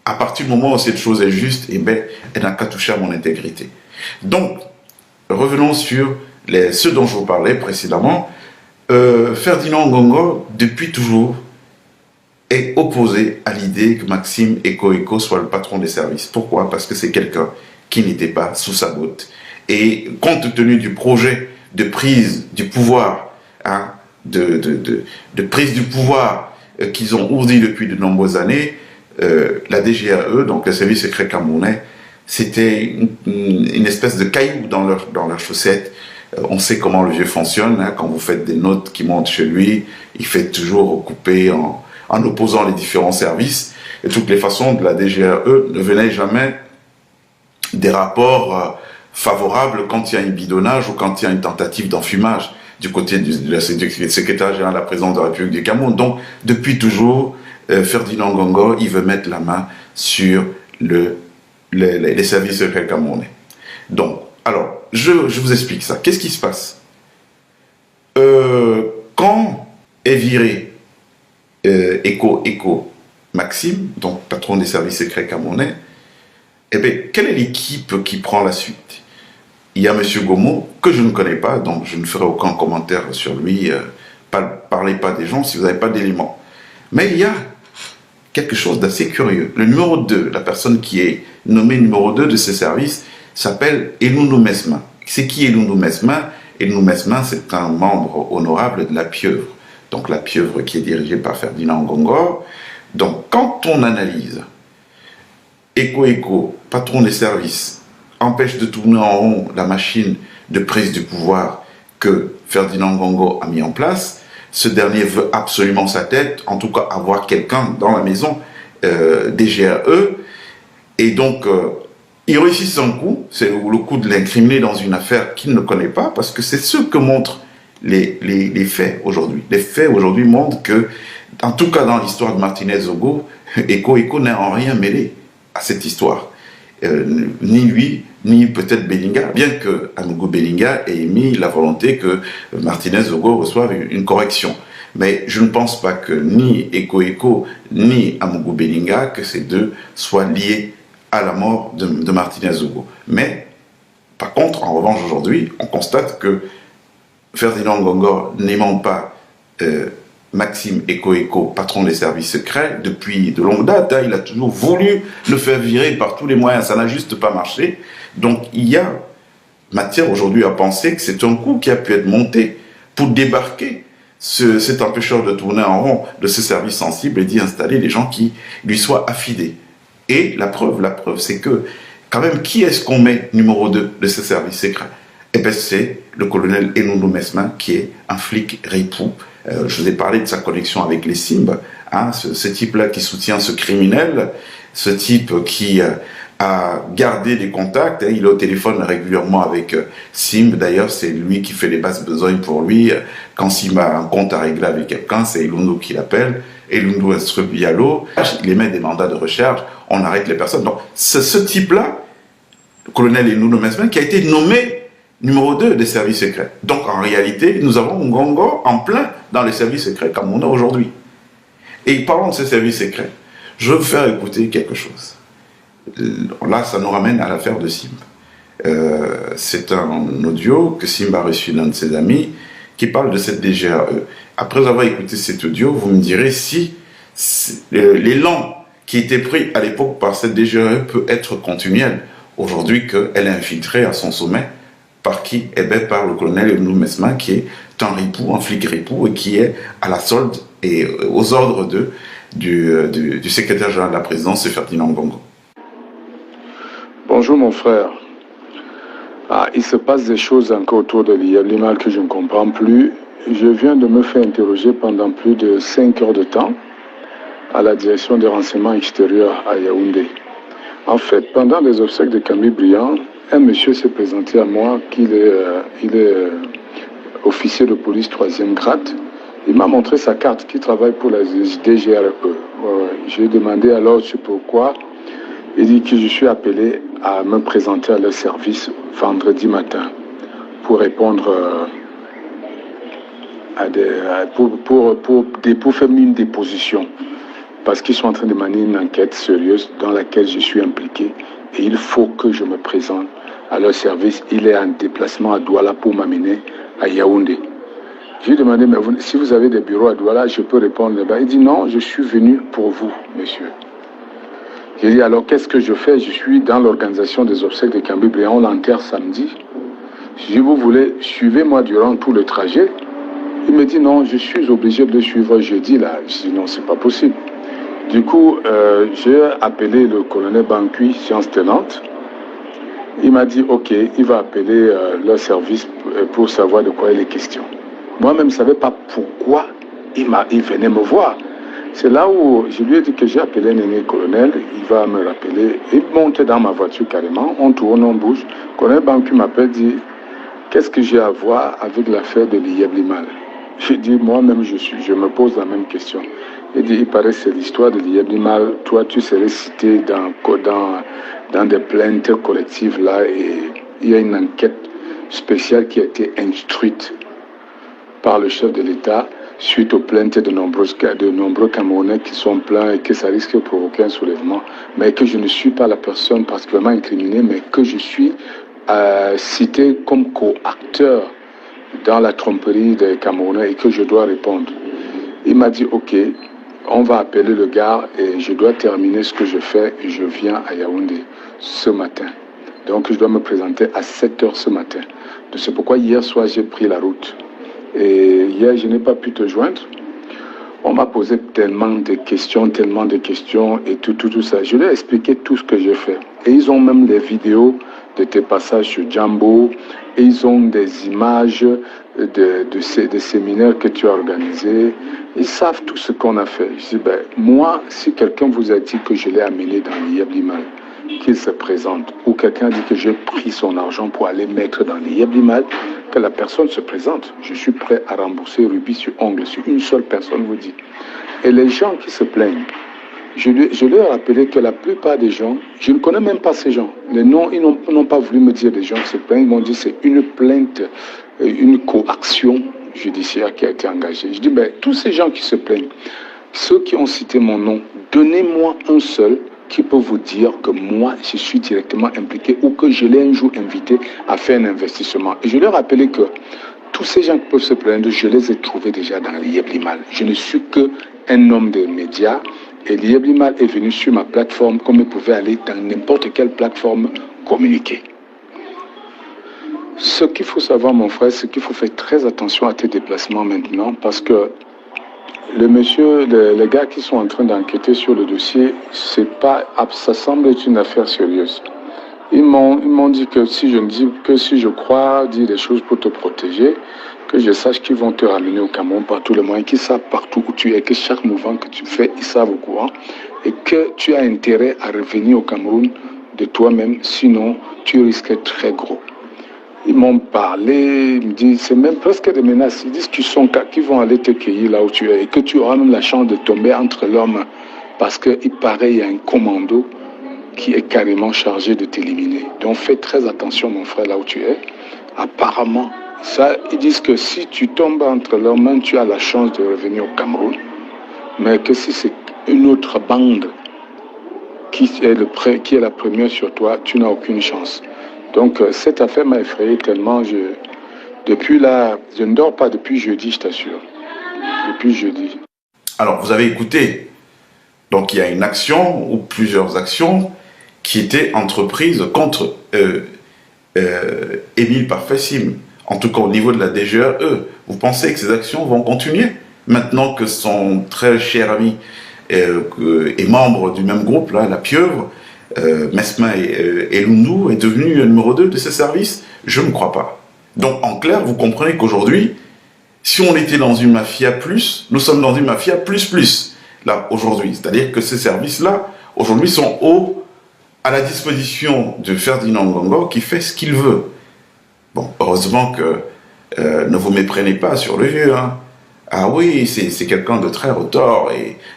à partir du moment où cette chose est juste, eh bien, elle n'a qu'à toucher à mon intégrité. Donc, revenons sur ceux dont je vous parlais précédemment. Ferdinand Ngongo, depuis toujours, est opposé à l'idée que Maxime Eko soit le patron des services. Pourquoi? Parce que c'est quelqu'un qui n'était pas sous sa botte. Et compte tenu du projet de prise du pouvoir, de prise du pouvoir qu'ils ont ourdi depuis de nombreuses années, la DGRE, donc le service secret camerounais, c'était une espèce de caillou dans leur chaussette. On sait comment le vieux fonctionne, quand vous faites des notes qui montent chez lui, il fait toujours couper en opposant les différents services. Et de toutes les façons, de la DGRE ne venait jamais des rapports favorables quand il y a un bidonnage ou quand il y a une tentative d'enfumage. du côté du secrétaire général de la présidence de la République du Cameroun. Donc, depuis toujours, Ferdinand Ngongo, il veut mettre la main sur les services secrets camerounais. Donc, alors, je vous explique ça. Qu'est-ce qui se passe? Quand est viré Eko Maxime, donc patron des services secrets camerounais, eh bien, quelle est l'équipe qui prend la suite? Il y a M. Gomo, que je ne connais pas, donc je ne ferai aucun commentaire sur lui. Parlez pas des gens si vous n'avez pas d'éléments. Mais il y a quelque chose d'assez curieux. Le numéro 2, la personne qui est nommée numéro 2 de ce service, s'appelle Elundou Mesma. C'est qui Elundou Mesma? Elundou Mesma, c'est un membre honorable de la pieuvre. Donc la pieuvre qui est dirigée par Ferdinand Ngongo. Donc quand on analyse Eko, patron des services, empêche de tourner en rond la machine de prise du pouvoir que Ferdinand Ngongo a mis en place, ce dernier veut absolument sa tête, en tout cas avoir quelqu'un dans la maison des GRE, et donc il réussit son coup, c'est le coup de l'incriminer dans une affaire qu'il ne connaît pas, parce que c'est ce que montrent les faits aujourd'hui. Les faits aujourd'hui montrent que, en tout cas dans l'histoire de Martinez Zogo, Eko n'a en rien mêlé à cette histoire. Ni lui, ni peut-être Bellinga, bien que Amougou Bellinga ait émis la volonté que Martinez Zogo reçoive une correction. Mais je ne pense pas que ni Eko ni Amougou Bellinga, que ces deux soient liés à la mort de Martinez Zogo. Mais, par contre, en revanche, aujourd'hui, on constate que Ferdinand Ngongo, n'aimant pas Maxime Eko, patron des services secrets, depuis de longue date, il a toujours voulu le faire virer par tous les moyens, ça n'a juste pas marché. Donc il y a matière aujourd'hui à penser que c'est un coup qui a pu être monté pour débarquer cet empêcheur de tourner en rond de ce service sensible et d'y installer des gens qui lui soient affidés. Et la preuve, c'est que, quand même, qui est-ce qu'on met numéro 2 de ce service secret? Eh bien, c'est le colonel Elundou Mesma, qui est un flic ripou. Je vous ai parlé de sa connexion avec les Simb, hein, ce type-là qui soutient ce criminel, ce type qui a gardé des contacts, hein, il est au téléphone régulièrement avec Simb, d'ailleurs c'est lui qui fait les basses besognes pour lui, quand Simb a un compte à régler avec quelqu'un, c'est Elundou qui l'appelle, Elundou instruit Bialo, il émet des mandats de recherche, on arrête les personnes. Donc c'est ce type-là, le colonel Elundou Mesma, qui a été nommé numéro 2 des services secrets. Donc en réalité, nous avons Ngongo en plein dans les services secrets comme on a aujourd'hui. Et parlons de ces services secrets. Je veux vous faire écouter quelque chose. Là, ça nous ramène à l'affaire de Simb. C'est un audio que Simb a reçu d'un de ses amis qui parle de cette DGRE. Après avoir écouté cet audio, vous me direz si l'élan qui était pris à l'époque par cette DGRE peut être continuel aujourd'hui qu'elle est infiltrée à son sommet. Par qui? Eh bien, par le colonel Elundou Mesma, qui est un ripou, un flic ripou, et qui est à la solde et aux ordres du secrétaire général de la présidence, c'est Ferdinand Ngongo. Bonjour mon frère. Il se passe des choses encore autour de l'IMAL que je ne comprends plus. Je viens de me faire interroger pendant plus de 5 heures de temps à la direction des renseignements extérieurs à Yaoundé. En fait, pendant les obsèques de Camille Briand, un monsieur s'est présenté à moi qu'il est officier de police 3e grade. Il m'a montré sa carte qu'il travaille pour la DGRE. J'ai demandé alors c'est pourquoi. Il dit que je suis appelé à me présenter à leur service vendredi matin pour répondre pour faire une déposition. Parce qu'ils sont en train de mener une enquête sérieuse dans laquelle je suis impliqué. Et il faut que je me présente à leur service. Il est en déplacement à Douala pour m'amener à Yaoundé. J'ai demandé, mais si vous avez des bureaux à Douala, je peux répondre là-bas. Il dit, non, je suis venu pour vous, monsieur. J'ai dit, alors qu'est-ce que je fais? Je suis dans l'organisation des obsèques de Camille Briand, on l'enterre samedi. Si vous voulez, suivez-moi durant tout le trajet. Il me dit, non, je suis obligé de le suivre jeudi, là. Je dis, non, c'est pas possible. Du coup, j'ai appelé le colonel Bankui, sciences tenantes. Il m'a dit, ok, il va appeler leur service pour savoir de quoi il est question. Moi-même, je ne savais pas pourquoi il venait me voir. C'est là où je lui ai dit que j'ai appelé un aîné colonel, il va me rappeler. Il monte dans ma voiture carrément, on tourne, on bouge. Le colonel Bankui m'appelle, dit, qu'est-ce que j'ai à voir avec l'affaire de Liyeblimal? J'ai dit, moi-même, je me pose la même question. Il dit, il paraît que c'est l'histoire de Liyeblimal. Toi, tu serais cité dans des plaintes collectives là, et il y a une enquête spéciale qui a été instruite par le chef de l'État suite aux plaintes de nombreux Camerounais qui sont plaints et que ça risque de provoquer un soulèvement, mais que je ne suis pas la personne particulièrement incriminée, mais que je suis cité comme co-acteur dans la tromperie des Camerounais et que je dois répondre. Il m'a dit, ok, on va appeler le gars et je dois terminer ce que je fais et je viens à Yaoundé ce matin. Donc je dois me présenter à 7h ce matin. C'est pourquoi hier soir j'ai pris la route. Et hier je n'ai pas pu te joindre. On m'a posé tellement de questions et tout ça. Je leur ai expliqué tout ce que j'ai fait. Et ils ont même des vidéos de tes passages sur Jambo. Et ils ont des images de séminaires que tu as organisés. Ils savent tout ce qu'on a fait. Je dis, moi, si quelqu'un vous a dit que je l'ai amené dans Liyeblimal, qu'il se présente, ou quelqu'un dit que j'ai pris son argent pour aller mettre dans Liyeblimal, que la personne se présente. Je suis prêt à rembourser rubis sur ongle, si une seule personne vous dit. Et les gens qui se plaignent, je leur ai rappelé que la plupart des gens, je ne connais même pas ces gens. Les noms, ils n'ont pas voulu me dire des gens qui se plaignent. Ils m'ont dit c'est une plainte, une coaction judiciaire qui a été engagée. Je dis, tous ces gens qui se plaignent, ceux qui ont cité mon nom, donnez-moi un seul qui peut vous dire que moi, je suis directement impliqué ou que je l'ai un jour invité à faire un investissement. Et je leur ai rappelé que tous ces gens qui peuvent se plaindre, je les ai trouvés déjà dans Liyeblimal. Je ne suis qu'un homme des médias. Et Liyeblimal est venu sur ma plateforme comme il pouvait aller dans n'importe quelle plateforme communiquer. Ce qu'il faut savoir, mon frère, c'est qu'il faut faire très attention à tes déplacements maintenant parce que les gars qui sont en train d'enquêter sur le dossier, ça semble être une affaire sérieuse. Ils m'ont dit que si je crois dire des choses pour te protéger, que je sache qu'ils vont te ramener au Cameroun par tous les moyens, qu'ils savent partout où tu es, que chaque mouvement que tu fais, ils savent au courant, et que tu as intérêt à revenir au Cameroun de toi-même, sinon tu risques très gros. Ils m'ont parlé, ils me disent, c'est même presque des menaces, ils disent qu'ils vont aller te cueillir là où tu es, et que tu auras même la chance de tomber entre leurs mains, parce qu'il paraît qu'il y a un commando qui est carrément chargé de t'éliminer. Donc fais très attention, mon frère, là où tu es. Apparemment, ils disent que si tu tombes entre leurs mains, tu as la chance de revenir au Cameroun. Mais que si c'est une autre bande qui est la première sur toi, tu n'as aucune chance. Donc cette affaire m'a effrayé tellement. Depuis là, je ne dors pas depuis jeudi, je t'assure. Depuis jeudi. Alors, vous avez écouté. Donc, il y a une action ou plusieurs actions qui étaient entreprises contre Émile Parfait-Sim. En tout cas, au niveau de la DGE, vous pensez que ces actions vont continuer maintenant que son très cher ami et membre du même groupe, là, la Pieuvre, Mesma et Lundou, est devenu numéro 2 de ces services? Je ne crois pas. Donc, en clair, vous comprenez qu'aujourd'hui, si on était dans une mafia plus, nous sommes dans une mafia plus, là, aujourd'hui. C'est-à-dire que ces services-là, aujourd'hui, sont à la disposition de Ferdinand Ngongo qui fait ce qu'il veut. Bon, heureusement que ne vous méprenez pas sur le vieux. Hein. Ah oui, c'est quelqu'un de très retors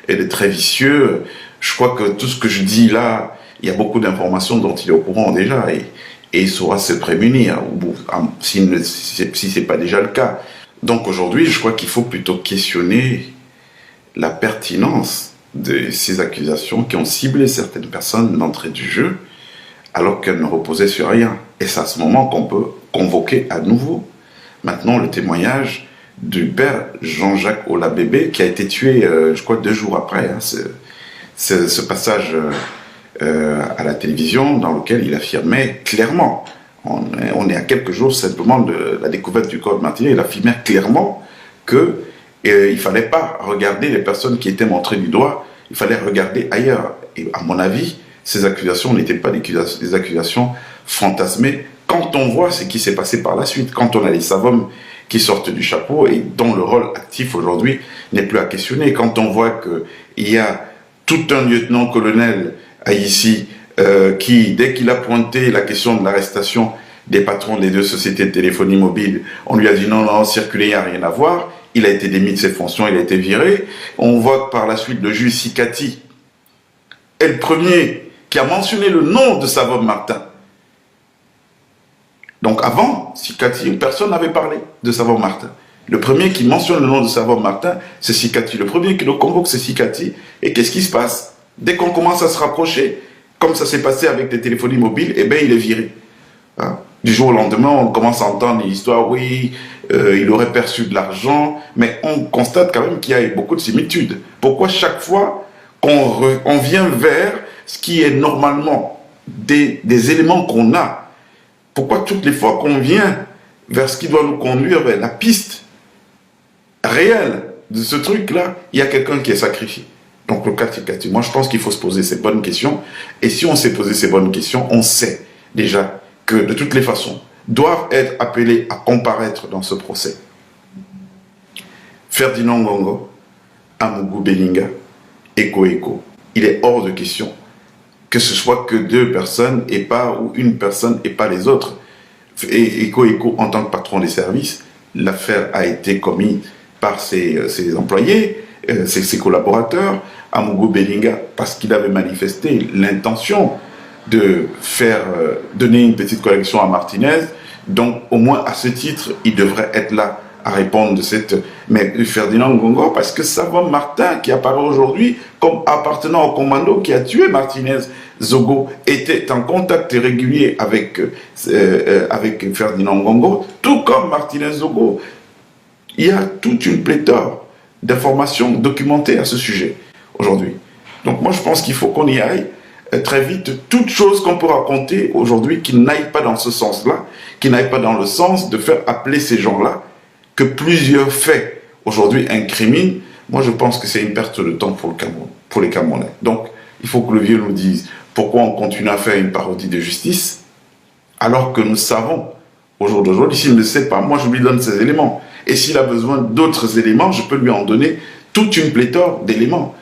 et de très vicieux. Je crois que tout ce que je dis là, il y a beaucoup d'informations dont il est au courant déjà et il saura se prémunir, si ce n'est pas déjà le cas. Donc aujourd'hui, je crois qu'il faut plutôt questionner la pertinence de ces accusations qui ont ciblé certaines personnes d'entrée du jeu alors qu'elles ne reposaient sur rien. Et c'est à ce moment qu'on peut convoquer à nouveau maintenant le témoignage du père Jean-Jacques Olabébé qui a été tué, je crois, 2 jours après. Hein, ce passage à la télévision dans lequel il affirmait clairement, on est à quelques jours simplement de la découverte du corps de Martinez, il affirmait clairement que il ne fallait pas regarder les personnes qui étaient montrées du doigt, il fallait regarder ailleurs. Et à mon avis, ces accusations n'étaient pas des accusations fantasmées. Quand on voit ce qui s'est passé par la suite, quand on a les savants qui sortent du chapeau et dont le rôle actif aujourd'hui n'est plus à questionner, quand on voit qu'il y a tout un lieutenant-colonel ici qui, dès qu'il a pointé la question de l'arrestation des patrons des deux sociétés de téléphonie mobile. On lui a dit non, circuler, il n'y a rien à voir. Il a été démis de ses fonctions, il a été viré. On voit que par la suite, le juge Sikati est le premier qui a mentionné le nom de Savon Martin. Donc avant, Sikati, personne n'avait parlé de Savon Martin. Le premier qui mentionne le nom de Savon Martin, c'est Sikati. Le premier qui le convoque, c'est Sikati. Et qu'est-ce qui se passe? Dès qu'on commence à se rapprocher, comme ça s'est passé avec les téléphonies mobiles, eh bien, il est viré. Hein? Du jour au lendemain, on commence à entendre l'histoire, oui, il aurait perçu de l'argent, mais on constate quand même qu'il y a beaucoup de similitudes. Pourquoi chaque fois qu'on vient vers ce qui est normalement des éléments qu'on a, pourquoi toutes les fois qu'on vient vers ce qui doit nous conduire vers la piste réelle de ce truc-là, il y a quelqu'un qui est sacrifié. Donc le cas Sikati, moi je pense qu'il faut se poser ces bonnes questions, et si on s'est posé ces bonnes questions, on sait déjà que de toutes les façons, doivent être appelés à comparaître dans ce procès Ferdinand Ngongo, Amougou Belinga et Eko. Il est hors de question que ce soit que deux personnes et pas, ou une personne et pas les autres. Et Eko, en tant que patron des services, l'affaire a été commise par ses employés, ses collaborateurs. Amougou Belinga, parce qu'il avait manifesté l'intention de faire donner une petite collection à Martinez, donc au moins à ce titre, il devrait être là à répondre de cette... Mais Ferdinand Ngongo, parce que Savon Martin, qui apparaît aujourd'hui comme appartenant au commando qui a tué Martinez Zogo, était en contact régulier avec Ferdinand Ngongo, tout comme Martinez Zogo. Il y a toute une pléthore d'informations documentées à ce sujet aujourd'hui. Donc moi je pense qu'il faut qu'on y aille très vite. Toute chose qu'on peut raconter aujourd'hui qui n'aille pas dans ce sens-là, qui n'aille pas dans le sens de faire appeler ces gens-là, que plusieurs faits aujourd'hui incriminent, moi je pense que c'est une perte de temps pour le Cameroun, pour les Camerounais. Donc il faut que le vieux nous dise pourquoi on continue à faire une parodie de justice alors que nous savons au jour d'aujourd'hui, s'il ne le sait pas, moi je lui donne ces éléments. Et s'il a besoin d'autres éléments, je peux lui en donner toute une pléthore d'éléments.